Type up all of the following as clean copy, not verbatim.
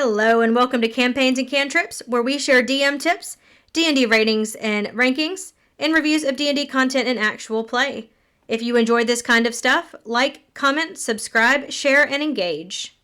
Hello and welcome to Campaigns and Cantrips, where we share DM tips, D&D ratings and rankings, and reviews of D&D content and actual play. If you enjoyed this kind of stuff, like, comment, subscribe, share, and engage.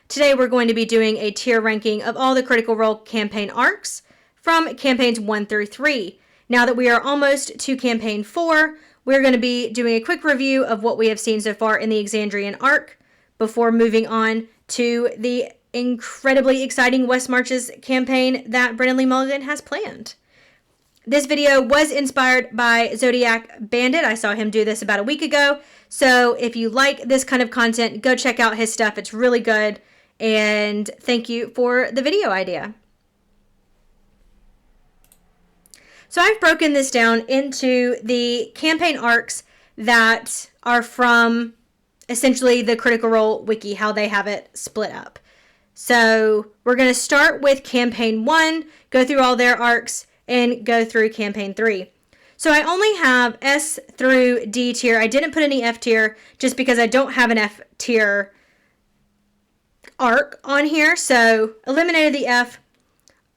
Today we're going to be doing a tier ranking of all the Critical Role campaign arcs from campaigns 1 through 3. Now that we are almost to campaign 4, we're going to be doing a quick review of what we have seen so far in the Exandrian arc before moving on to the incredibly exciting West Marches campaign that Brennan Lee Mulligan has planned. This video was inspired by Zodiac Bandit. I saw him do this about a week ago. So if you like this kind of content, go check out his stuff. It's really good. And thank you for the video idea. So I've broken this down into the campaign arcs that are from essentially the Critical Role wiki, how they have it split up. So we're going to start with campaign 1, go through all their arcs, and go through campaign 3. So I only have S through D tier. I didn't put any F tier just because I don't have an F tier arc on here. So eliminated the F.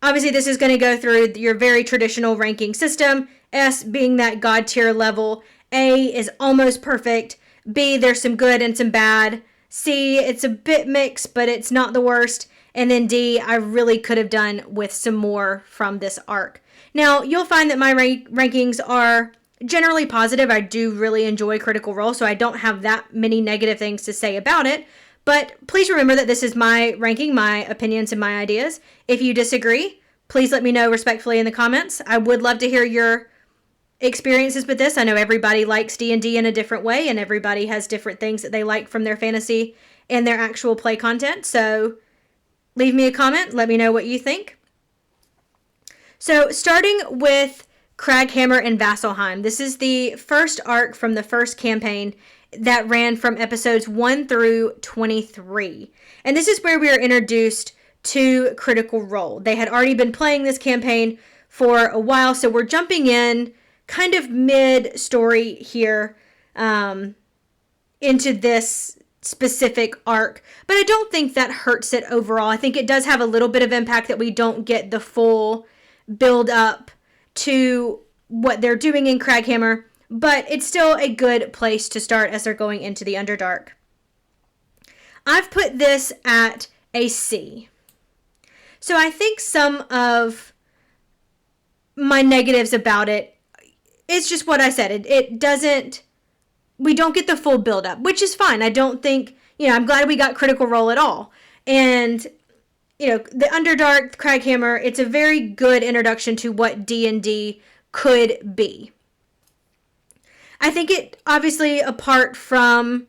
Obviously, this is going to go through your very traditional ranking system. S being that God tier level. A is almost perfect. B, there's some good and some bad. C, it's a bit mixed, but it's not the worst. And then D, I really could have done with some more from this arc. Now, you'll find that my rankings are generally positive. I do really enjoy Critical Role, so I don't have that many negative things to say about it. But please remember that this is my ranking, my opinions, and my ideas. If you disagree, please let me know respectfully in the comments. I would love to hear your experiences with this. I know everybody likes D&D in a different way, and everybody has different things that they like from their fantasy and their actual play content. So leave me a comment. Let me know what you think. So starting with Kraghammer and Vasselheim. This is the first arc from the first campaign that ran from episodes 1 through 23. And this is where we are introduced to Critical Role. They had already been playing this campaign for a while, so we're jumping in kind of mid-story here into this specific arc. But I don't think that hurts it overall. I think it does have a little bit of impact that we don't get the full build up to what they're doing in Kraghammer, but it's still a good place to start as they're going into the Underdark. I've put this at a C. So I think some of my negatives about it, it's just what I said. It doesn't, we don't get the full build up, which is fine. I don't think, I'm glad we got Critical Role at all. And, the Underdark, Kraghammer, it's a very good introduction to what D&D could be. I think it, obviously, apart from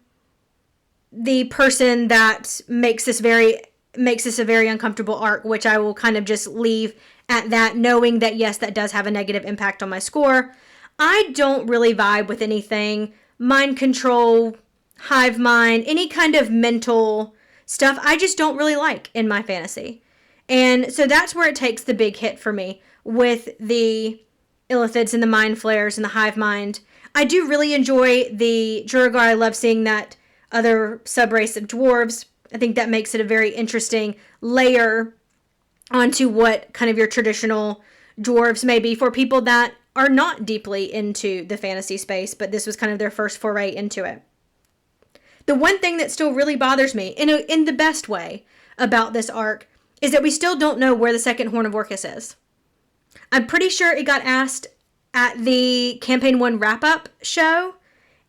the person that makes this a very uncomfortable arc, which I will kind of just leave at that, knowing that, yes, that does have a negative impact on my score. I don't really vibe with anything mind control, hive mind, any kind of mental stuff. I just don't really like in my fantasy. And so that's where it takes the big hit for me with the Illithids and the mind flayers and the hive mind. I do really enjoy the Duergar. I love seeing that other subrace of dwarves. I think that makes it a very interesting layer onto what kind of your traditional dwarves may be for people that are not deeply into the fantasy space, but this was kind of their first foray into it. The one thing that still really bothers me, in the best way, about this arc, is that we still don't know where the second Horn of Orcus is. I'm pretty sure it got asked at the Campaign 1 wrap-up show,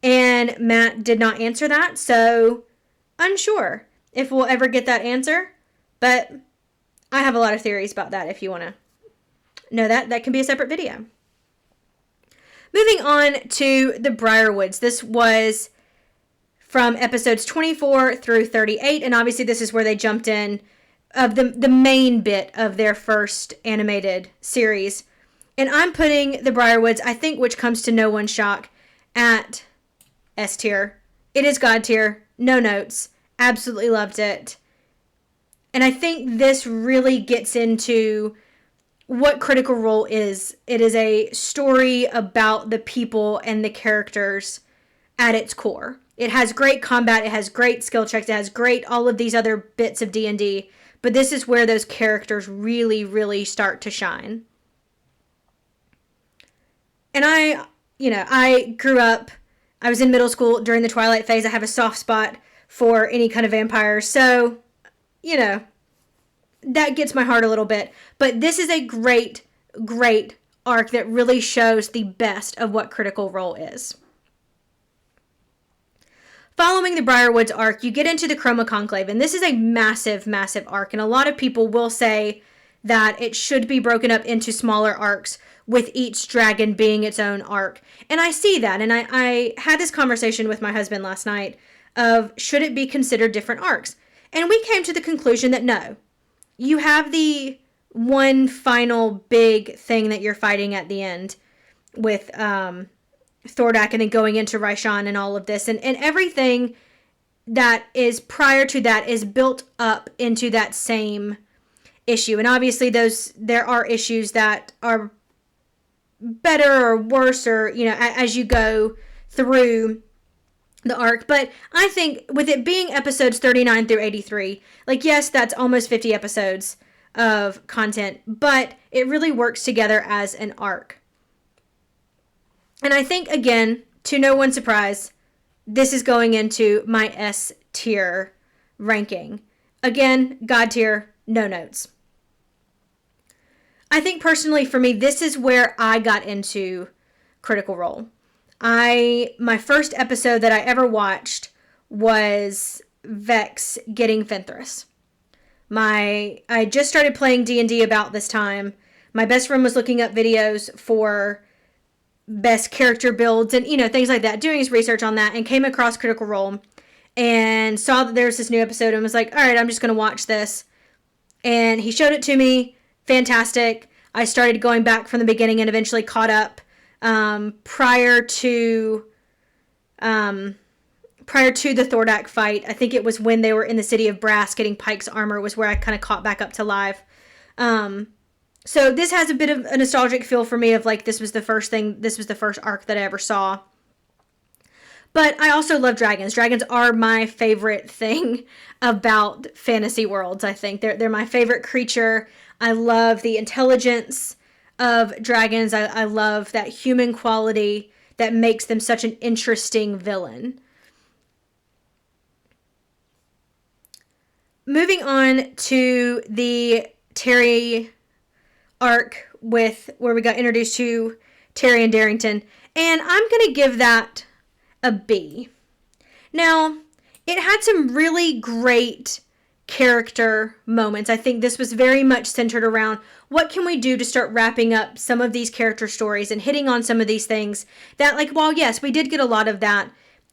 and Matt did not answer that, so unsure if we'll ever get that answer, but I have a lot of theories about that if you want to know that. That can be a separate video. Moving on to the Briarwoods. This was from episodes 24 through 38, and obviously this is where they jumped in of the main bit of their first animated series. And I'm putting the Briarwoods, I think, which comes to no one's shock, at S tier. It is God tier, no notes, absolutely loved it. And I think this really gets into what Critical Role is. It is a story about the people and the characters at its core. It has great combat, it has great skill checks, it has great all of these other bits of D&D, but this is where those characters really, really start to shine. And I grew up, I was in middle school during the Twilight phase. I have a soft spot for any kind of vampires. So, that gets my heart a little bit. But this is a great, great arc that really shows the best of what Critical Role is. Following the Briarwoods arc, you get into the Chroma Conclave, and this is a massive, massive arc, and a lot of people will say that it should be broken up into smaller arcs, with each dragon being its own arc. And I see that, and I had this conversation with my husband last night of should it be considered different arcs? And we came to the conclusion that no. You have the one final big thing that you're fighting at the end with Thordak and then going into Raishan and all of this. And everything that is prior to that is built up into that same issue. And obviously there are issues that are better or worse or, as you go through the arc. But I think with it being episodes 39 through 83, yes, that's almost 50 episodes of content, but it really works together as an arc. And I think, again, to no one's surprise, this is going into my S tier ranking. Again, God tier, no notes. I think personally for me, this is where I got into Critical Role. My first episode that I ever watched was Vex getting Fenthras. I just started playing D&D about this time. My best friend was looking up videos for best character builds and, things like that, doing his research on that, and came across Critical Role and saw that there was this new episode and was like, all right, I'm just going to watch this. And he showed it to me. Fantastic. I started going back from the beginning and eventually caught up. Prior to the Thordak fight, I think it was when they were in the city of Brass getting Pike's armor was where I kind of caught back up to live. So this has a bit of a nostalgic feel for me of this was the first arc that I ever saw. But I also love dragons. Dragons are my favorite thing about fantasy worlds, I think. They're my favorite creature. I love the intelligence of dragons. I love that human quality that makes them such an interesting villain. Moving on to the Terry arc where we got introduced to Terry and Darrington, and I'm going to give that a B. Now, it had some really great character moments. I think this was very much centered around what can we do to start wrapping up some of these character stories and hitting on some of these things that, while yes, we did get a lot of that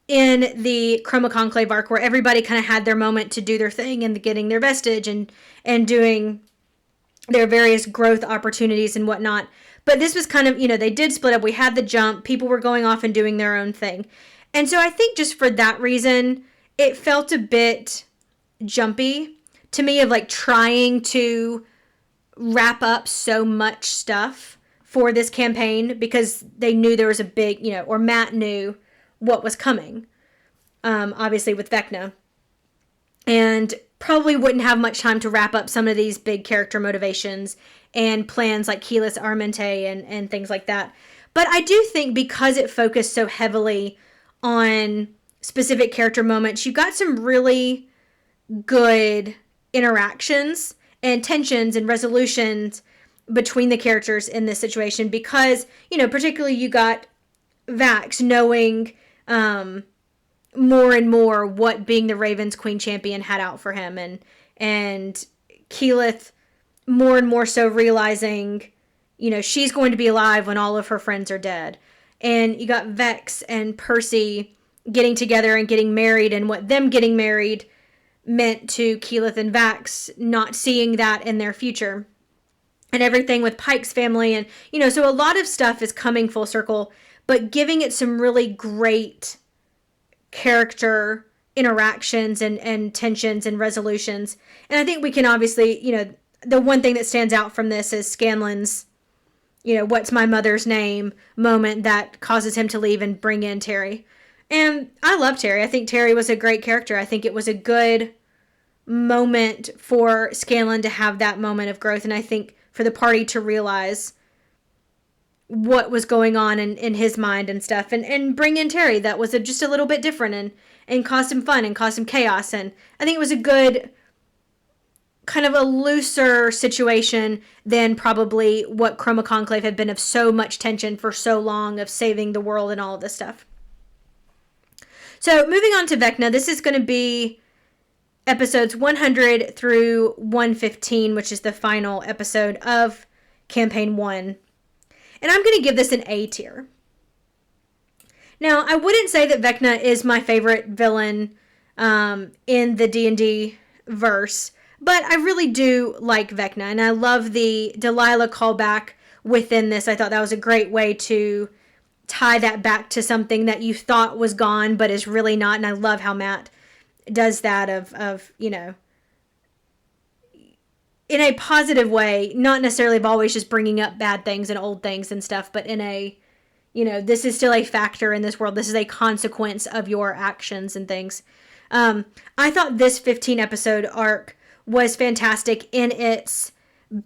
in the Chroma Conclave arc where everybody kind of had their moment to do their thing and getting their vestige and doing their various growth opportunities and whatnot. But this was kind of, they did split up. We had the jump. People were going off and doing their own thing. And so I think just for that reason, it felt a bit jumpy to me of trying to wrap up so much stuff for this campaign because they knew there was a big, or Matt knew what was coming, obviously with Vecna. And probably wouldn't have much time to wrap up some of these big character motivations and plans like Keyleth Armente and things like that. But I do think because it focused so heavily on specific character moments, you got some really good interactions and tensions and resolutions between the characters in this situation because, particularly you got Vax knowing more and more what being the Ravens Queen Champion had out for him and Keyleth more and more so realizing, she's going to be alive when all of her friends are dead. And you got Vex and Percy getting together and getting married and what them getting married meant to Keyleth and Vax not seeing that in their future. And everything with Pike's family and, so a lot of stuff is coming full circle, but giving it some really great character interactions and tensions and resolutions. And I think we can obviously, the one thing that stands out from this is Scanlan's, what's my mother's name moment that causes him to leave and bring in Terry. And I love Terry. I think Terry was a great character. I think it was a good moment for Scanlan to have that moment of growth, and I think for the party to realize what was going on in his mind and stuff, and bring in Terry that was just a little bit different and caused some fun and caused some chaos. And I think it was a good kind of a looser situation than probably what Chroma Conclave had been, of so much tension for so long, of saving the world and all of this stuff. So moving on to Vecna, this is going to be episodes 100 through 115, which is the final episode of Campaign 1. And I'm going to give this an A tier. Now, I wouldn't say that Vecna is my favorite villain in the D&D verse, but I really do like Vecna, and I love the Delilah callback within this. I thought that was a great way to tie that back to something that you thought was gone but is really not, and I love how Matt does that of you know, in a positive way, not necessarily of always just bringing up bad things and old things and stuff, but in a, you know, this is still a factor in this world. This is a consequence of your actions and things. I thought this 15 episode arc was fantastic in its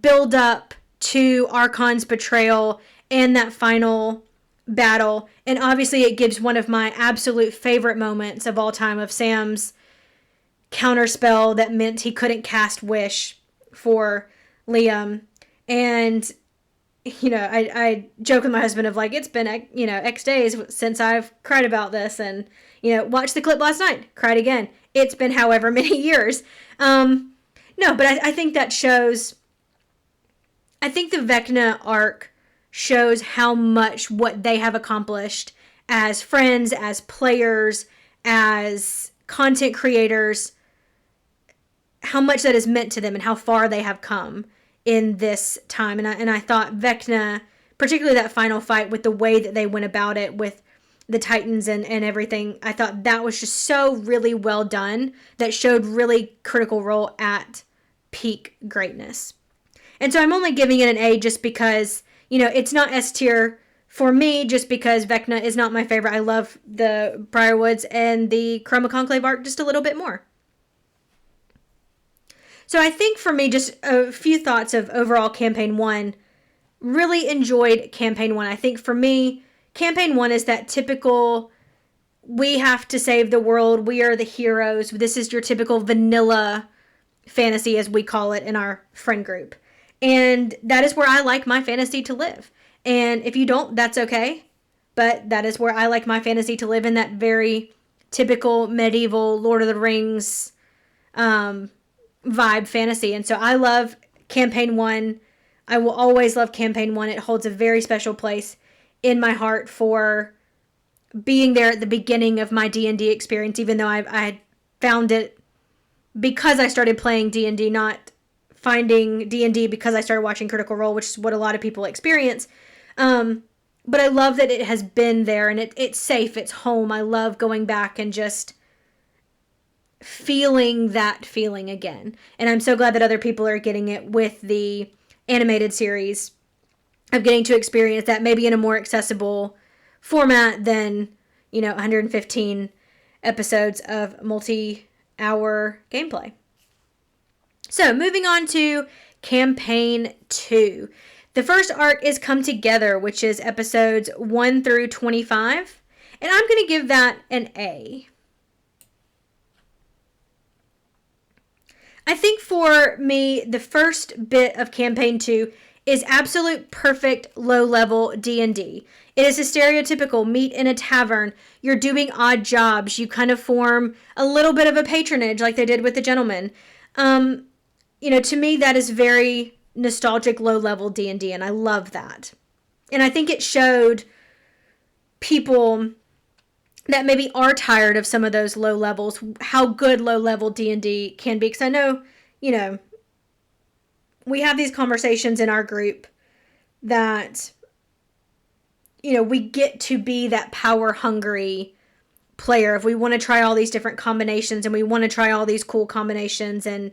build up to Archon's betrayal and that final battle. And obviously it gives one of my absolute favorite moments of all time of Sam's counterspell that meant he couldn't cast Wish for Liam. And, you know, I joke with my husband of like, it's been, you know, X days since I've cried about this, and, you know, watched the clip last night, cried again. It's been however many years. No, but I think that shows, I think the Vecna arc shows how much what they have accomplished as friends, as players, as content creators, how much that is meant to them and how far they have come in this time. And I thought Vecna, particularly that final fight with the way that they went about it with the Titans and everything, I thought that was just so really well done, that showed really critical role at peak greatness. And so I'm only giving it an A just because, you know, it's not S tier for me, just because Vecna is not my favorite. I love the Briarwoods and the Chroma Conclave arc just a little bit more. So I think for me, just a few thoughts of overall Campaign 1. Really enjoyed Campaign 1. I think for me, Campaign 1 is that typical, we have to save the world, we are the heroes. This is your typical vanilla fantasy, as we call it in our friend group. And that is where I like my fantasy to live. And if you don't, that's okay. But that is where I like my fantasy to live, in that very typical medieval Lord of the Rings vibe fantasy. And so I love Campaign 1. I will always love Campaign 1. It holds a very special place in my heart for being there at the beginning of my D&D experience, even though I found it because I started playing D&D, not finding D&D because I started watching Critical Role, which is what a lot of people experience. But I love that it has been there, and it's safe, it's home. I love going back and just feeling that feeling again. And I'm so glad that other people are getting it with the animated series, of getting to experience that maybe in a more accessible format than, you know, 115 episodes of multi-hour gameplay. So moving on to Campaign 2. The first arc is Come Together, which is episodes 1 through 25. And I'm going to give that an A. I think for me, the first bit of Campaign 2 is absolute perfect low-level D&D. It is a stereotypical meet in a tavern. You're doing odd jobs. You kind of form a little bit of a patronage like they did with the gentleman. You know, to me, that is very nostalgic low-level D&D, and I love that. And I think it showed people that maybe are tired of some of those low levels, how good low-level D&D can be. Because I know, you know, we have these conversations in our group that, you know, we get to be that power-hungry player. If we want to try all these different combinations and we want to try all these cool combinations and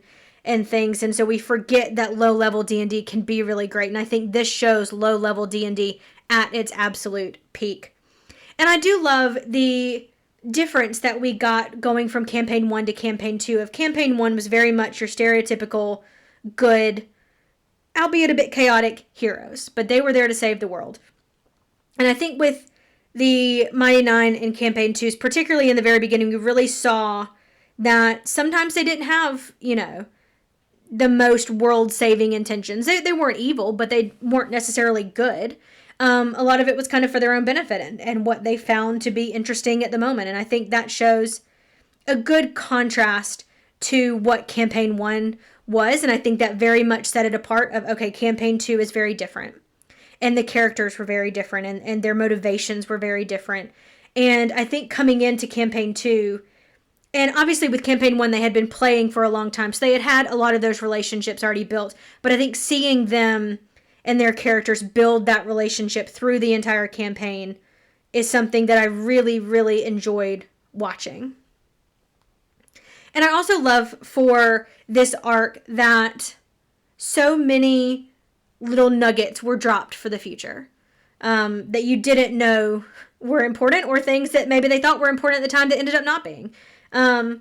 things. And so we forget that low-level D&D can be really great. And I think this shows low-level D&D at its absolute peak. And I do love the difference that we got going from campaign 1 to campaign 2. Of campaign 1 was very much your stereotypical good, albeit a bit chaotic heroes, but they were there to save the world. And I think with the Mighty Nein in campaign 2, particularly in the very beginning, we really saw that sometimes they didn't have, the most world-saving intentions. They weren't evil, but they weren't necessarily good. A lot of it was kind of for their own benefit and what they found to be interesting at the moment. And I think that shows a good contrast to what campaign 1 was. And I think that very much set it apart of, okay, campaign 2 is very different. And the characters were very different and their motivations were very different. And I think coming into campaign 2, and obviously with campaign 1, they had been playing for a long time, so they had a lot of those relationships already built. But I think seeing them and their characters build that relationship through the entire campaign is something that I really, really enjoyed watching. And I also love for this arc that so many little nuggets were dropped for the future that you didn't know were important, or things that maybe they thought were important at the time that ended up not being. And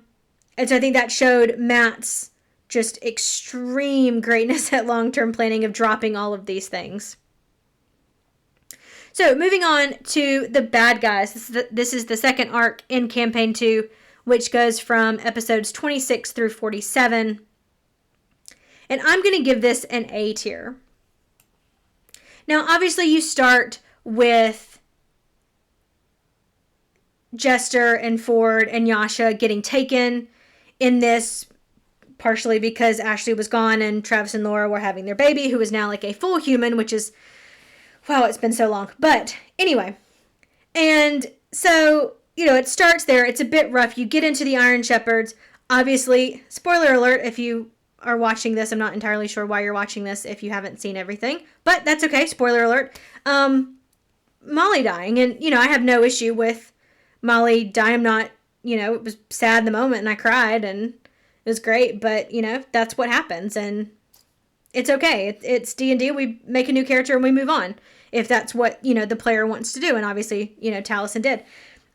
so I think that showed Matt's just extreme greatness at long-term planning of dropping all of these things. So moving on to the bad guys. This is the second arc in campaign 2, which goes from episodes 26 through 47. And I'm going to give this an A tier. Now, obviously you start with Jester and Ford and Yasha getting taken in this, partially because Ashley was gone and Travis and Laura were having their baby, who is now like a full human, which is, wow, it's been so long. But anyway, and so, it starts there. It's a bit rough. You get into the Iron Shepherds. Obviously, spoiler alert, if you are watching this, I'm not entirely sure why you're watching this if you haven't seen everything, but that's okay. Spoiler alert. Molly dying. And, I have no issue with Molly dying. I'm not, it was sad in the moment and I cried and it was great, but, that's what happens and it's okay. It's D&D. We make a new character and we move on if that's what, the player wants to do. And obviously, Taliesin did.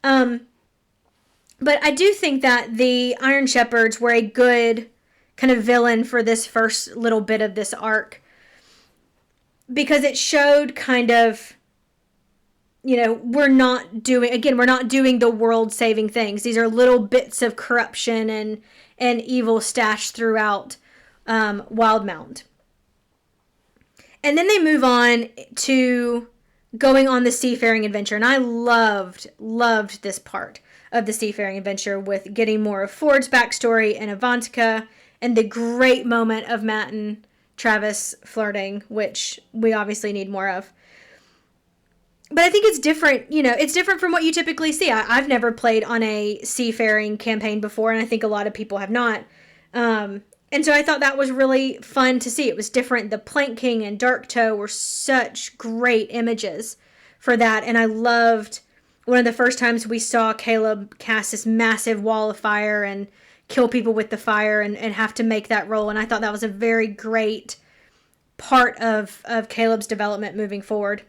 But I do think that the Iron Shepherds were a good kind of villain for this first little bit of this arc, because it showed kind of, we're not doing the world-saving things. These are little bits of corruption and evil stashed throughout Wildemount. And then they move on to going on the seafaring adventure. And I loved this part of the seafaring adventure, with getting more of Ford's backstory and Avantika, and the great moment of Matt and Travis flirting, which we obviously need more of. But I think it's different, it's different from what you typically see. I've never played on a seafaring campaign before, and I think a lot of people have not. And so I thought that was really fun to see. It was different. The Plank King and Dark Toe were such great images for that. And I loved one of the first times we saw Caleb cast this massive wall of fire and kill people with the fire and have to make that roll. And I thought that was a very great part of Caleb's development moving forward.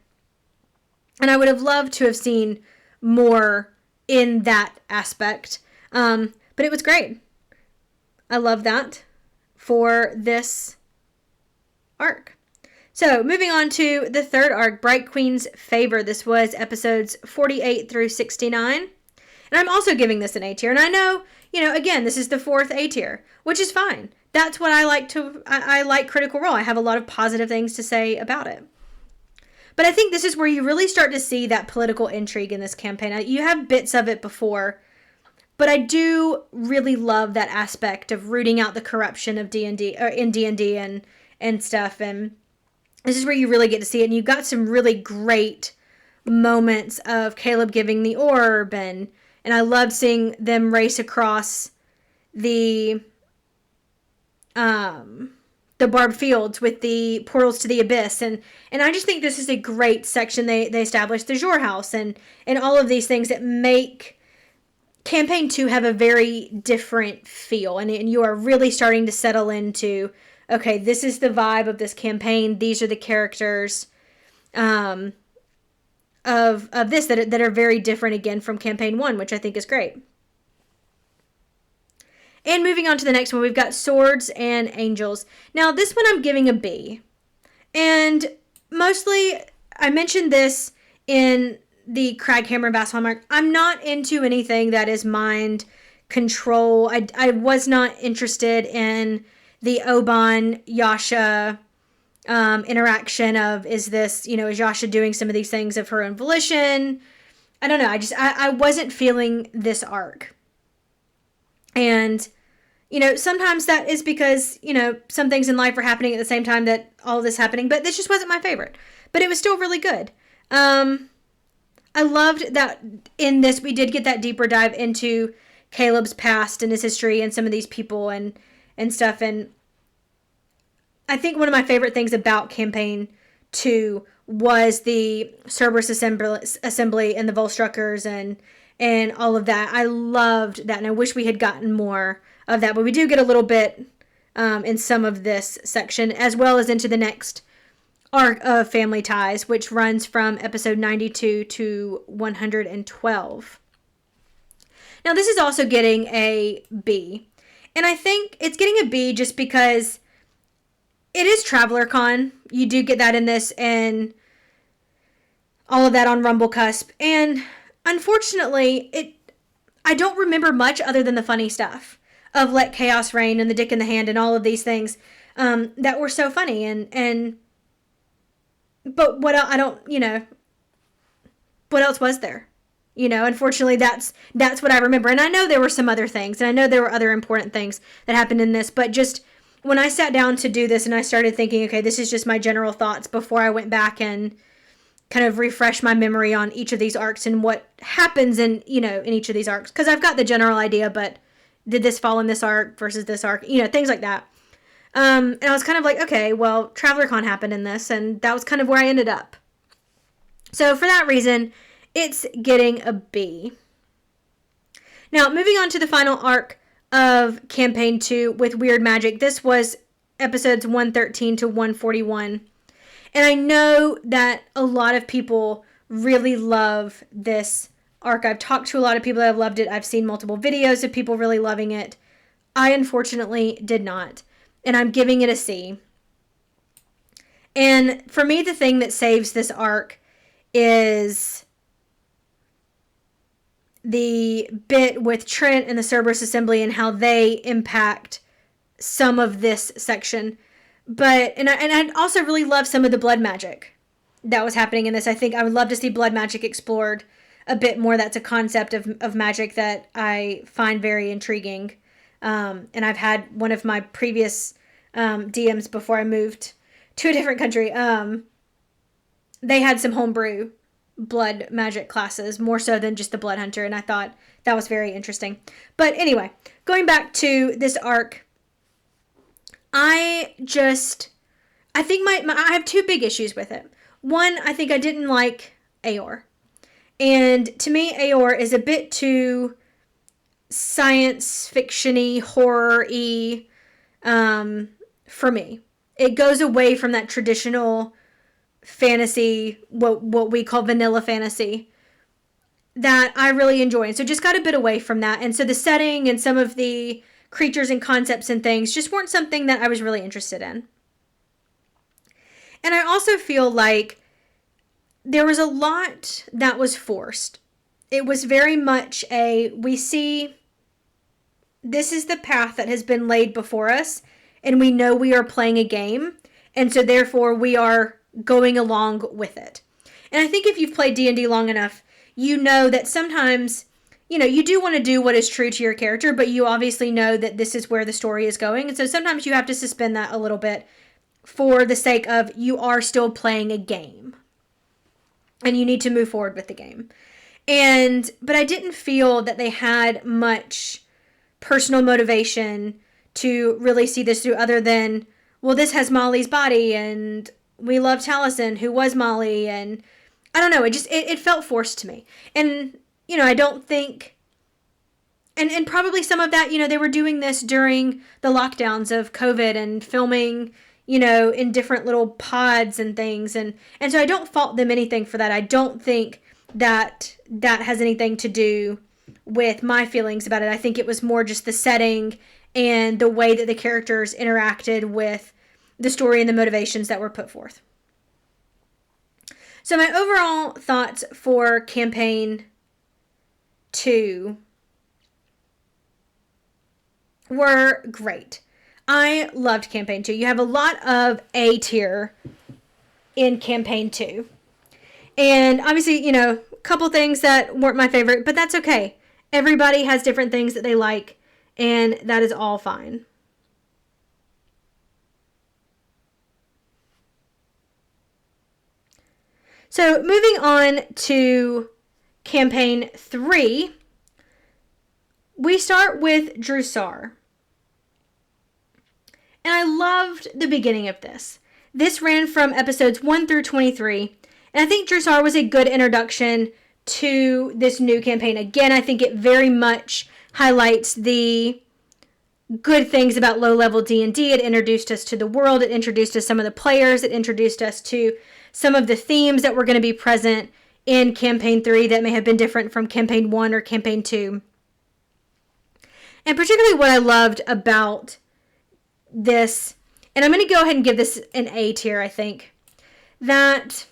And I would have loved to have seen more in that aspect. But it was great. I love that for this arc. So moving on to the third arc, Bright Queen's Favor. This was episodes 48 through 69. And I'm also giving this an A tier. And I know, again, this is the fourth A tier, which is fine. That's what I like I like Critical Role. I have a lot of positive things to say about it. But I think this is where you really start to see that political intrigue in this campaign. You have bits of it before, but I do really love that aspect of rooting out the corruption of D&D, or in D&D and stuff. And this is where you really get to see it. And you've got some really great moments of Caleb giving the orb, and I love seeing them race across the barbed fields with the portals to the abyss, and I just think this is a great section. They established the Jor House and all of these things that make campaign 2 have a very different feel, and you are really starting to settle into, okay, this is the vibe of this campaign. These are the characters. of this that are very different again from campaign 1, which I think is great. And moving on to the next one, we've got Swords and Angels. Now, this one I'm giving a B. And mostly, I mentioned this in the Kraghammer and Vasselheim arc. I'm not into anything that is mind control. I was not interested in the Oban Yasha interaction of, is Yasha doing some of these things of her own volition? I don't know. I wasn't feeling this arc. And, sometimes that is because, some things in life are happening at the same time that all of this happening, but this just wasn't my favorite. But it was still really good. I loved that in this we did get that deeper dive into Caleb's past and his history and some of these people and stuff. And I think one of my favorite things about campaign 2 was the Cerberus assembly and the Volstruckers and all of that. I loved that, and I wish we had gotten more of that, but we do get a little bit in some of this section, as well as into the next arc of Family Ties, which runs from episode 92 to 112. Now, this is also getting a B, and I think it's getting a B just because it is TravelerCon. You do get that in this, and all of that on Rumblecusp, and unfortunately, I don't remember much other than the funny stuff of Let Chaos Reign and the Dick in the Hand and all of these things that were so funny, but what else, what else was there? Unfortunately, that's what I remember. And I know there were some other things, and I know there were other important things that happened in this, but just when I sat down to do this and I started thinking, okay, this is just my general thoughts before I went back and kind of refresh my memory on each of these arcs and what happens in each of these arcs. Because I've got the general idea, but did this fall in this arc versus this arc? Things like that. And I was kind of like, okay, well, TravelerCon happened in this, and that was kind of where I ended up. So for that reason, it's getting a B. Now, moving on to the final arc of Campaign 2 with Weird Magic. This was episodes 113 to 141. And I know that a lot of people really love this arc. I've talked to a lot of people that have loved it. I've seen multiple videos of people really loving it. I unfortunately did not. And I'm giving it a C. And for me, the thing that saves this arc is the bit with Trent and the Cerberus Assembly and how they impact some of this section. And I also really love some of the blood magic that was happening in this. I think I would love to see blood magic explored a bit more. That's a concept of magic that I find very intriguing. And I've had one of my previous DMs before I moved to a different country. They had some homebrew blood magic classes, more so than just the Blood Hunter, and I thought that was very interesting. But anyway, going back to this arc, I think I have two big issues with it. One, I think I didn't like Aor. And to me, Aor is a bit too science fiction-y, horror-y for me. It goes away from that traditional fantasy, what we call vanilla fantasy, that I really enjoy. And so just got a bit away from that. And so the setting and some of the creatures and concepts and things just weren't something that I was really interested in. And I also feel like there was a lot that was forced. It was very much we see this is the path that has been laid before us, and we know we are playing a game, and so therefore we are going along with it. And I think if you've played D&D long enough, you know that sometimes, you do want to do what is true to your character, but you obviously know that this is where the story is going. And so sometimes you have to suspend that a little bit for the sake of you are still playing a game. And you need to move forward with the game. But I didn't feel that they had much personal motivation to really see this through other than, well, this has Molly's body and we love Taliesin, who was Molly, and I don't know, it felt forced to me. And, I don't think, and probably some of that, they were doing this during the lockdowns of COVID and filming, in different little pods and things. And so I don't fault them anything for that. I don't think that has anything to do with my feelings about it. I think it was more just the setting and the way that the characters interacted with the story and the motivations that were put forth. So my overall thoughts for campaign 2 were great. I loved campaign 2. You have a lot of A tier in campaign 2. And obviously, a couple things that weren't my favorite, but that's okay. Everybody has different things that they like, and that is all fine. So moving on to campaign 3, we start with Drusar. And I loved the beginning of this. This ran from episodes 1 through 23, and I think Drusar was a good introduction to this new campaign. Again, I think it very much highlights the good things about low-level D&D. It introduced us to the world. It introduced us to some of the players. It introduced us to some of the themes that were going to be present in campaign 3 that may have been different from campaign 1 or campaign 2. And particularly what I loved about this, and I'm going to go ahead and give this an A tier, I think, that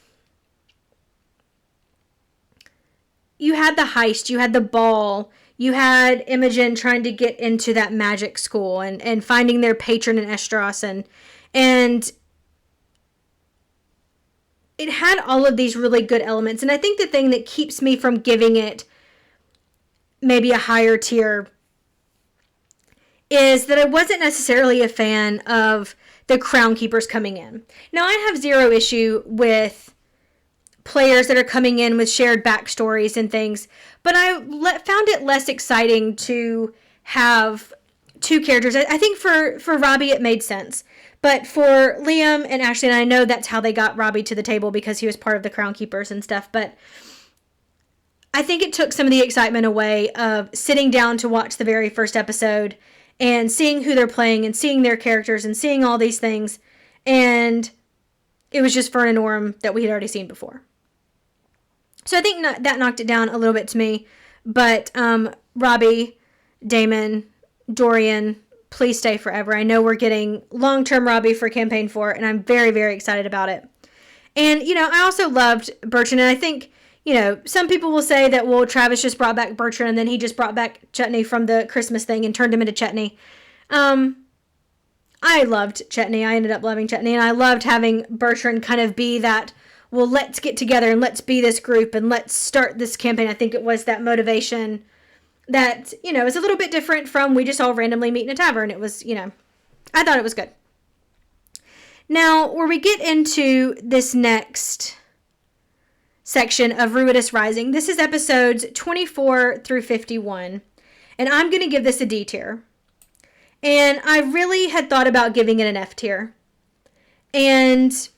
you had the heist, you had the ball, you had Imogen trying to get into that magic school and finding their patron in Estros, and it had all of these really good elements. And I think the thing that keeps me from giving it maybe a higher tier is that I wasn't necessarily a fan of the Crown Keepers coming in. Now, I have zero issue with players that are coming in with shared backstories and things, but I found it less exciting to have two characters. I think for Robbie it made sense, but for Liam and Ashley, and I know that's how they got Robbie to the table because he was part of the Crown Keepers and stuff, but I think it took some of the excitement away of sitting down to watch the very first episode and seeing who they're playing and seeing their characters and seeing all these things, and it was just Fern and Orm that we had already seen before. So I think that knocked it down a little bit to me, but Robbie, Damon, Dorian, please stay forever. I know we're getting long-term Robbie for campaign 4, and I'm very, very excited about it. And, I also loved Bertrand, and I think, some people will say that, well, Travis just brought back Bertrand, and then he just brought back Chutney from the Christmas thing and turned him into Chutney. I loved Chutney. I ended up loving Chutney, and I loved having Bertrand kind of be that, well, let's get together and let's be this group and let's start this campaign. I think it was that motivation that, is a little bit different from we just all randomly meet in a tavern. It was, I thought it was good. Now, where we get into this next section of Ruidus Rising, this is episodes 24 through 51, and I'm going to give this a D tier. And I really had thought about giving it an F tier. And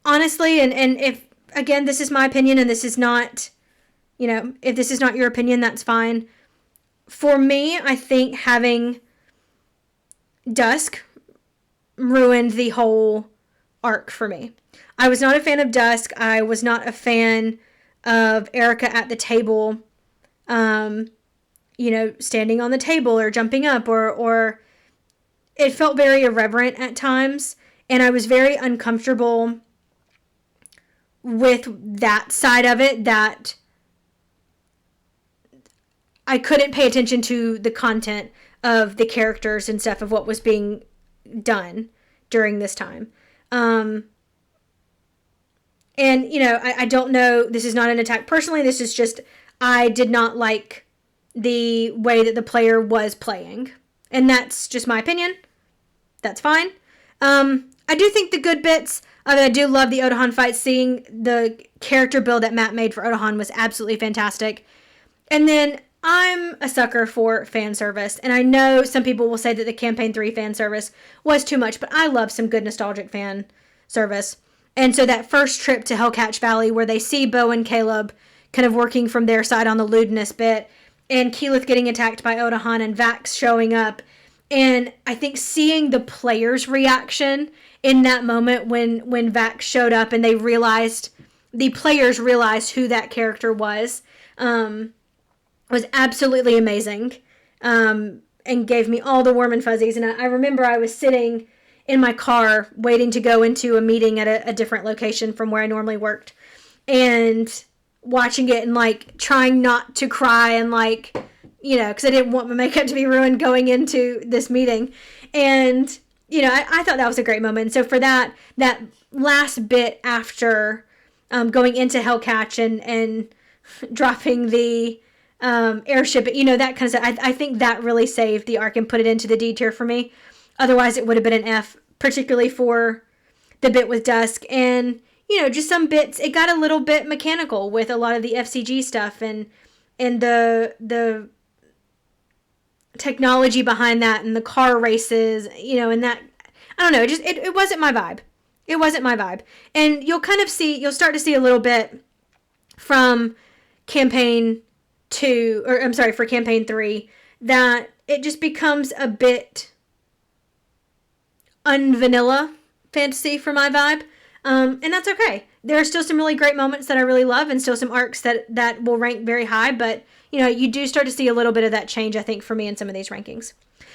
honestly, and if, again, this is my opinion and this is not, if this is not your opinion, that's fine. For me, I think having Dusk ruined the whole arc for me. I was not a fan of Dusk. I was not a fan of Erica at the table, standing on the table or jumping up, or it felt very irreverent at times, and I was very uncomfortable with that side of it, that I couldn't pay attention to the content of the characters and stuff of what was being done during this time. And, I don't know, this is not an attack personally, this is just, I did not like the way that the player was playing. And that's just my opinion. That's fine. I do think the good bits, I do love the Odahan fight. Seeing the character build that Matt made for Odahan was absolutely fantastic. And then I'm a sucker for fan service, and I know some people will say that the Campaign 3 fan service was too much, but I love some good nostalgic fan service. And so that first trip to Hellcatch Valley where they see Bo and Caleb kind of working from their side on the Ludinus bit, and Keyleth getting attacked by Odahan and Vax showing up, And I think seeing the players' reaction in that moment when Vax showed up and the players realized who that character was absolutely amazing, and gave me all the warm and fuzzies. And I remember I was sitting in my car waiting to go into a meeting at a different location from where I normally worked, and watching it and like trying not to cry and like, because I didn't want my makeup to be ruined going into this meeting. And, I thought that was a great moment. So for that last bit after going into Hellcatch and dropping the airship, that kind of stuff, I think that really saved the arc and put it into the D tier for me. Otherwise, it would have been an F, particularly for the bit with Dusk. And, just some bits, it got a little bit mechanical with a lot of the FCG stuff and the technology behind that and the car races, and that, I don't know, it wasn't my vibe. It wasn't my vibe. And you'll start to see a little bit from campaign 2, or I'm sorry, for campaign 3, that it just becomes a bit unvanilla fantasy for my vibe. And that's okay. There are still some really great moments that I really love and still some arcs that will rank very high, but you do start to see a little bit of that change, I think, for me in some of these rankings.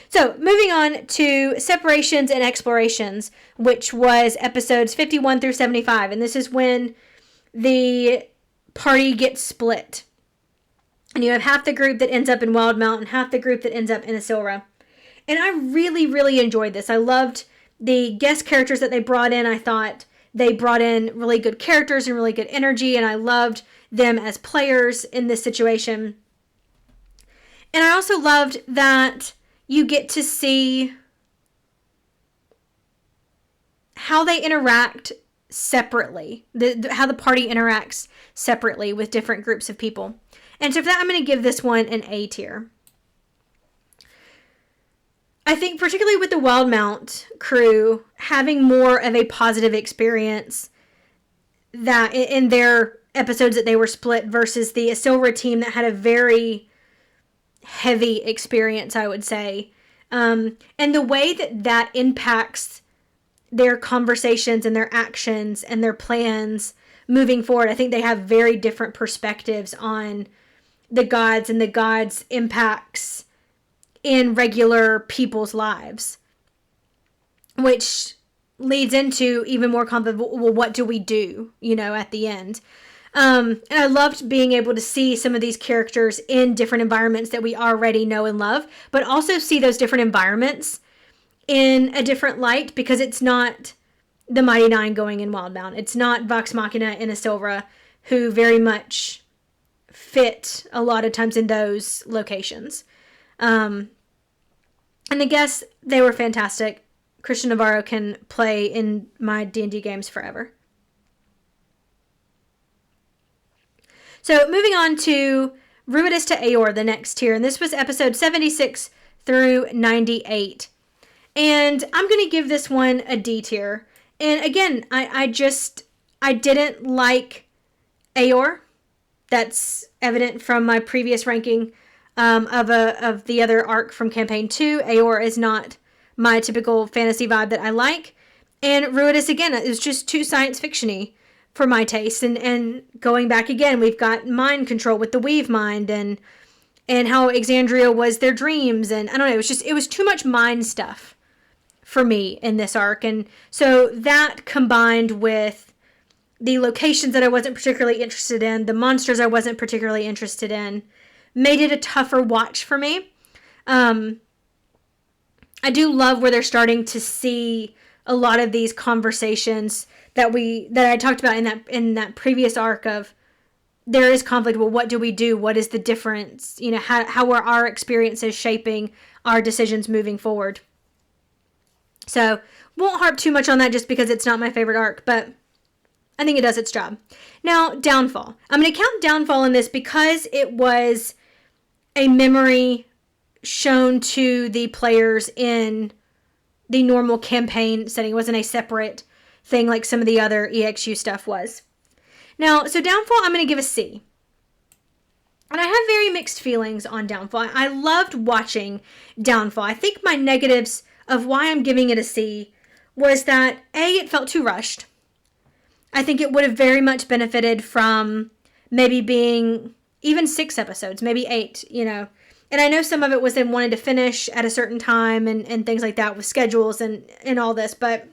So moving on to separations and explorations, which was episodes 51 through 75. And this is when the party gets split. And you have half the group that ends up in Wildemount and half the group that ends up in Asilra. And I really, really enjoyed this. I loved the guest characters that they brought in. I thought they brought in really good characters and really good energy, and I loved them as players in this situation. And I also loved that you get to see how they interact separately, how the party interacts separately with different groups of people. And so for that, I'm going to give this one an A tier. I think particularly with the Wildemount crew having more of a positive experience that in their episodes that they were split versus the Asilra team that had a very heavy experience, I would say. And the way that impacts their conversations and their actions and their plans moving forward. I think they have very different perspectives on the gods and the gods' impacts in regular people's lives, which leads into even more conflict. Well, what do we do, at the end? And I loved being able to see some of these characters in different environments that we already know and love, but also see those different environments in a different light, because it's not the Mighty Nine going in Wildemount. It's not Vox Machina and Asilra, who very much fit a lot of times in those locations. And I guess they were fantastic. Christian Navarro can play in my D&D games forever. So moving on to Ruidus to Eeyore, the next tier. And this was episode 76 through 98. And I'm going to give this one a D tier. And again, I didn't like Eeyore. That's evident from my previous ranking of the other arc from campaign 2. Eeyore is not my typical fantasy vibe that I like. And Ruidus, again, is just too science fiction-y for my taste. And going back again, we've got mind control with the Weave Mind and how Exandria was their dreams. And I don't know, it was too much mind stuff for me in this arc. And so that combined with the locations that I wasn't particularly interested in, the monsters I wasn't particularly interested in, made it a tougher watch for me. I do love where they're starting to see a lot of these conversations that I talked about in that previous arc of there is conflict. Well, what do we do? What is the difference? How are our experiences shaping our decisions moving forward? So won't harp too much on that just because it's not my favorite arc, but I think it does its job. Now, Downfall. I'm going to count Downfall in this because it was a memory shown to the players in the normal campaign setting. It wasn't a separate thing like some of the other EXU stuff was. Now, so Downfall, I'm going to give a C. And I have very mixed feelings on Downfall. I loved watching Downfall. I think my negatives of why I'm giving it a C was that A, it felt too rushed. I think it would have very much benefited from maybe being even 6 episodes, maybe 8, And I know some of it was they wanted to finish at a certain time and things like that with schedules and all this, but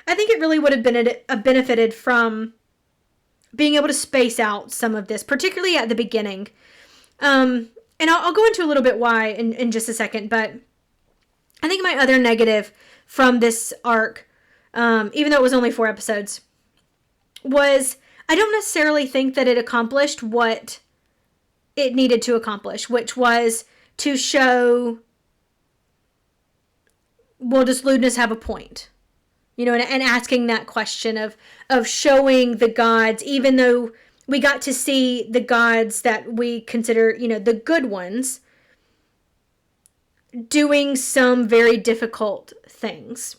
I think it really would have been benefited from being able to space out some of this, particularly at the beginning. And I'll go into a little bit why in just a second, but I think my other negative from this arc, even though it was only 4 episodes, was I don't necessarily think that it accomplished what it needed to accomplish, which was to show, well, does lewdness have a point? And asking that question of showing the gods, even though we got to see the gods that we consider, the good ones, doing some very difficult things.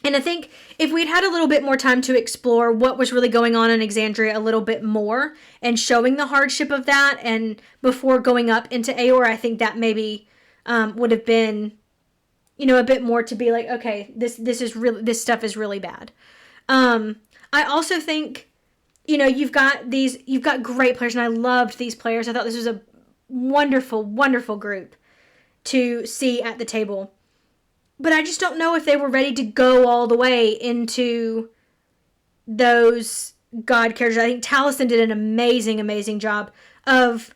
And I think if we'd had a little bit more time to explore what was really going on in Exandria a little bit more and showing the hardship of that, and before going up into Aeor, I think that maybe would have been, a bit more to be like, okay, this stuff is really bad. I also think, you've got great players, and I loved these players. I thought this was a wonderful, wonderful group to see at the table. But I just don't know if they were ready to go all the way into those god characters. I think Taliesin did an amazing, amazing job of,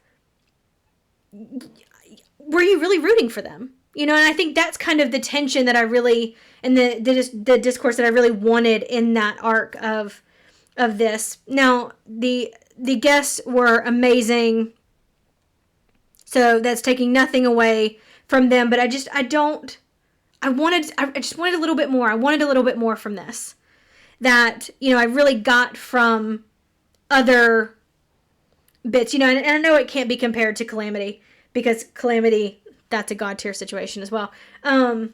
were you really rooting for them? And I think that's kind of the tension that I really, and the discourse that I really wanted in that arc of this. Now, the guests were amazing, so that's taking nothing away from them, but I just wanted a little bit more. I wanted a little bit more from this that, I really got from other bits, and I know it can't be compared to Calamity, because Calamity, that's a god tier situation as well. I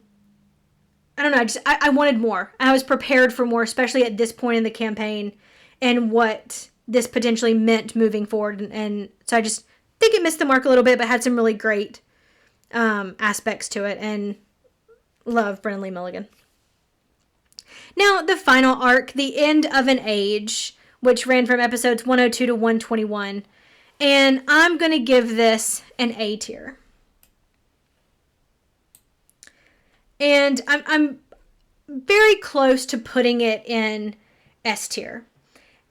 don't know. I wanted more. I was prepared for more, especially at this point in the campaign and what this potentially meant moving forward. And so I just think it missed the mark a little bit, but had some really great aspects to it, and love Brennan Lee Mulligan. Now, the final arc, The End of an Age, which ran from episodes 102 to 121. And I'm going to give this an A tier. And I'm very close to putting it in S tier.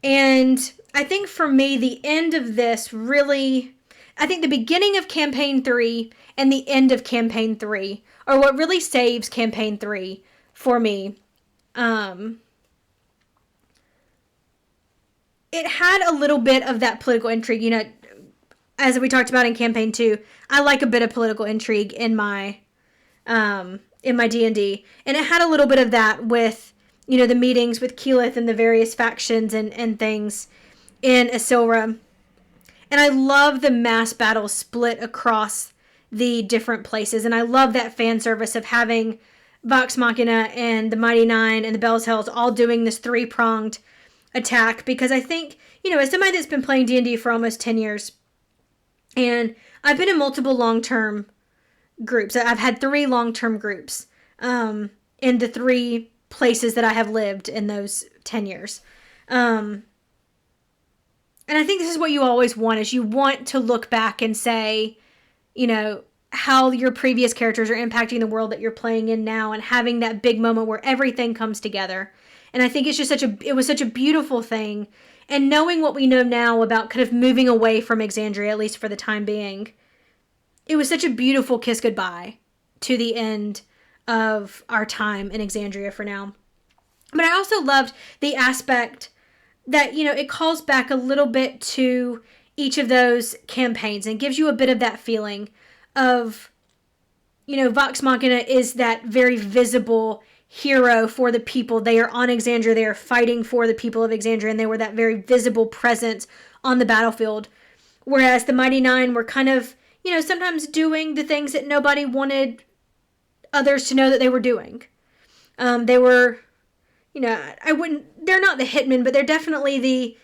And I think for me, the end of this really, I think the beginning of Campaign 3 and the end of Campaign 3 are what really saves Campaign 3 for me. It had a little bit of that political intrigue, as we talked about in Campaign 2. I like a bit of political intrigue in my D&D. And it had a little bit of that with, the meetings with Keyleth and the various factions and things in Isilra. And I love the mass battle split across the different places. And I love that fan service of having Vox Machina and the Mighty Nine and the Bell's Hells all doing this 3-pronged attack. Because I think, as somebody that's been playing D&D for almost 10 years, and I've been in multiple long-term groups. I've had 3 long-term groups in the 3 places that I have lived in those 10 years. And I think this is what you always want, is you want to look back and say, how your previous characters are impacting the world that you're playing in now, and having that big moment where everything comes together. And I think it's just it was such a beautiful thing. And knowing what we know now about kind of moving away from Exandria, at least for the time being, it was such a beautiful kiss goodbye to the end of our time in Exandria for now. But I also loved the aspect that, it calls back a little bit to each of those campaigns and gives you a bit of that feeling of, Vox Machina is that very visible hero for the people. They are on Exandria. They are fighting for the people of Exandria, and they were that very visible presence on the battlefield. Whereas the Mighty Nine were kind of, sometimes doing the things that nobody wanted others to know that they were doing. They were, they're not the hitmen, but they're definitely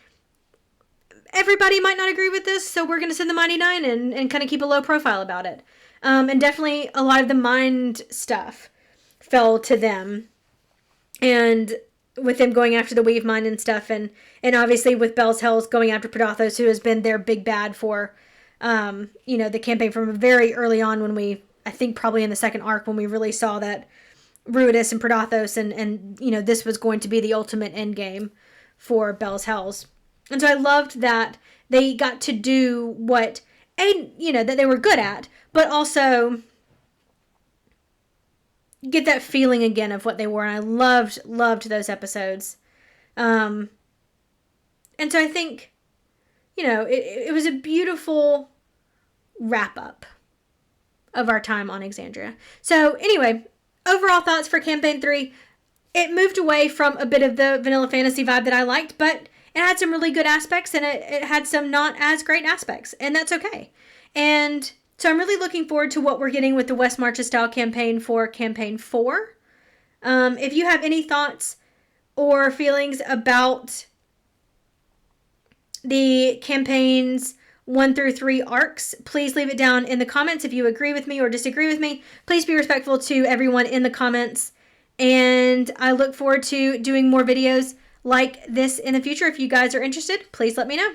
everybody might not agree with this, so we're going to send the Mighty Nine and kind of keep a low profile about it. And definitely a lot of the mind stuff fell to them. And with them going after the Weave Mind and stuff, and obviously with Bell's Hells going after Predathos, who has been their big bad for, the campaign from very early on when I think probably in the second arc when we really saw that Ruidus and Predathos and this was going to be the ultimate end game for Bell's Hells. And so I loved that they got to do what, that they were good at, but also get that feeling again of what they were. And I loved those episodes. And so I think, it was a beautiful wrap up of our time on Exandria. So anyway, overall thoughts for Campaign 3. It moved away from a bit of the vanilla fantasy vibe that I liked, but it had some really good aspects and it had some not as great aspects, and that's okay. And so I'm really looking forward to what we're getting with the West Marches style campaign for Campaign 4. If you have any thoughts or feelings about the campaigns 1 through 3 arcs, please leave it down in the comments. If you agree with me or disagree with me, please be respectful to everyone in the comments. And I look forward to doing more videos like this in the future. If you guys are interested, please let me know.